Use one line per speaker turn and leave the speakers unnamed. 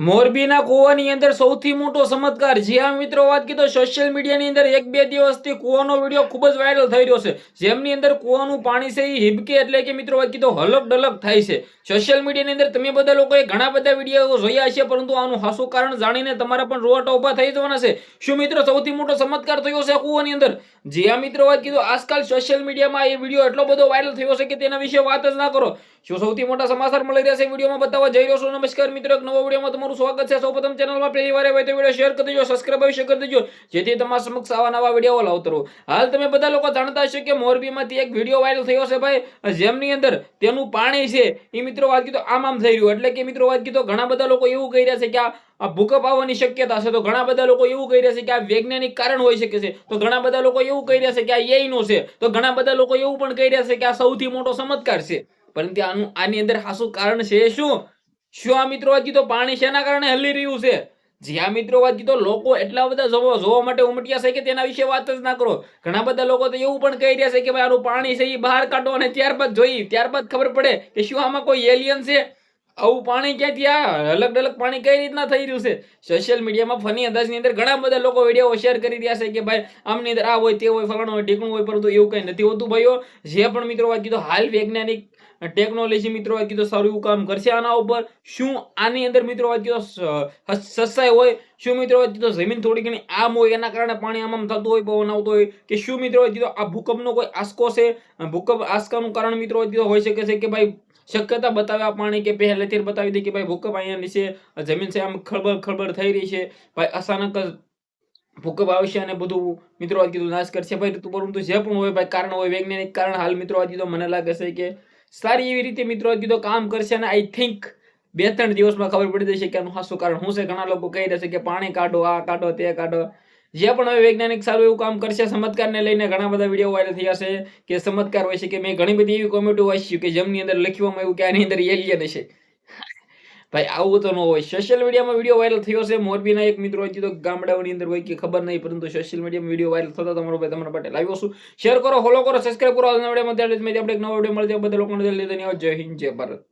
મોરબીના કૂવાની અંદર સૌથી મોટો ચમત્કાર. જી હા મિત્રો, વાત કીધો સોશિયલ મીડિયાની અંદર એક બે દિવસથી કૂવાનો વિડીયો ખૂબ જ વાયરલ થઈ રહ્યો છે, જેમની અંદર કૂવાનું પાણી છે એ હિબકે એટલે કે મિત્રો વાત કીધો હલક ડલક થાય છે. સોશિયલ મીડિયાની અંદર તમે બધા લોકોએ ઘણા બધા વિડીયો જોયા છે, પરંતુ આનું હાસું કારણ જાણીને તમારા પણ રોવાટા ઉભા થઈ જવાના છે. શું મિત્રો સૌથી મોટો ચમત્કાર થયો છે કૂવાની અંદર? જી હા મિત્રો, વાત કીધો આજકાલ સોશિયલ મીડિયામાં એ વિડીયો એટલો બધો વાયરલ થયો છે કે તેના વિશે વાત જ ના કરો. શું સૌથી મોટા સમાચાર મળી રહ્યા છે વિડીયોમાં બતાવવા જઈ રહ્યો છું. નમસ્કાર મિત્રો, એક નવો વિડીયોમાં તમારું સ્વાગત છે. સૌપ્રથમ ચેનલમાં પહેલી વાર હોય તો વિડીયો શેર કરી દેજો, સબસ્ક્રાઇબ અવશ્ય કરી દેજો, જેથી તમારા સમક્ષ આવા નવા વિડીયો લાવતો રહું. હાલ તમે બધા લોકો જાણતા હશો કે મોરબીમાંથી એક વિડીયો વાયરલ થયો છે ભાઈ, જેમની અંદર તેનું પાણી છે એ મિત્રો વાત કીધો આમ થઈ રહ્યું. એટલે કે મિત્રો વાત કીધો ઘણા બધા લોકો એવું કહી રહ્યા છે કે આ ભૂકંપ આવવાની શક્યતા છે, તો ઘણા બધા લોકો એવું કહી રહ્યા છે કે આ વૈજ્ઞાનિક કારણ હોઈ શકે છે, તો ઘણા બધા લોકો એવું કહી રહ્યા છે કે આ એઆઈ નો છે, તો ઘણા બધા લોકો એવું પણ કહી રહ્યા છે કે આ સૌથી મોટો ચમત્કાર છે. પરંતુ આની અંદર હાસું કારણ છે શું આ મિત્રો વાત કીધો પાણી શેના કારણે હલી રહ્યું છે? જી આ મિત્રો વાત કીધો લોકો એટલા બધા જોવા માટે ઉમટ્યા છે કે તેના વિશે વાત જ ના કરો. ઘણા બધા લોકો તો એવું પણ કહી રહ્યા છે કે ભાઈ આનું પાણી છે એ બહાર કાઢો અને ત્યારબાદ જોઈએ, ત્યારબાદ ખબર પડે કે શું આમાં કોઈ એલિયન છે. આવું પાણી ક્યાંથી, આ અલગ અલગ પાણી કઈ રીતના થઈ રહ્યું છે? સોશિયલ મીડિયામાં ફની અંદાજની અંદર ઘણા બધા લોકો વિડીયો શેર કરી રહ્યા છે કે ભાઈ આમની અંદર આ હોય તે હોય ફલાણું હોય ઢીકણું હોય, પરંતુ એવું કઈ નથી હોતું ભાઈઓ. જે પણ મિત્રો વાત કીધો હાલ વૈજ્ઞાનિક ટેકનોલોજી મિત્રો વાત કીધો સારું એવું કામ કરશે આના ઉપર. શું આની અંદર મિત્રો વાત કીધો સચ્ચાઈ હોય? શું મિત્રો વાત કીધો જમીન થોડી ઘણી આમ હોય એના કારણે પાણી આમ થતું હોય, પવન આવતો હોય? કે શું મિત્રો વાત કીધો આ ભૂકંપનો કોઈ આંચકો છે? ભૂકંપ આંચકાનું કારણ મિત્રો વાત કીધો હોઈ શકે છે કે ભાઈ શક્યતા બતાવે આ પાણી કે પહેલેથી બતાવી દે કે ભાઈ ભૂકંપ અહીંયા નીચે જમીન છે આમ ખળબળ ખળબળ થઈ રહી છે, ભાઈ અચાનક જ ભૂકંપ આવશે અને બધું મિત્રો વાત કીધું નાશ કરશે ભાઈ. પરંતુ જે પણ હોય ભાઈ કારણ હોય, વૈજ્ઞાનિક કારણ હાલ મિત્રો વાત કીધો મને લાગે છે કે સારી એવી રીતે મિત્રો વાત કીધો કામ કરશે અને આઈ થિંક 2-3 દિવસમાં ખબર પડી જશે કે આનું સાચું કારણ શું છે. ઘણા લોકો કહી રહ્યા છે કે પાણી કાઢો, આ કાઢો, તે કાઢો. જે પણ હવે વૈજ્ઞાનિક સારું એવું કામ કરશે. ચમત્કારને લઈને ઘણા બધા વિડીયો વાયરલ થયા છે કે ચમત્કાર હોય છે કે મેં ઘણી બધી એવી કોમેન્ટો વાંચી કે જેમની અંદર લખવામાં આવ્યું કે આની અંદર એલિયન છે. ભાઈ આવું તો ન હોય. સોશિયલ મીડિયામાં વિડીયો વાયરલ થયો છે મોરબીના એક મિત્રો હજી તો ગામડાઓની અંદર હોય કે ખબર નહીં, પરંતુ સોશિયલ મીડિયામાં વિડીયો વાયરલ થતા તમારો ભાઈ તમારા માટે લાવ્યો છું. શેર કરો, ફોલો કરો, સબસ્ક્રાઇબ કરો. આજના વિડીયોમાં આપણે એક નવો વિડીયો મળે ત્યાં બધા લોકોને જય હિન્દ, જય ભારત.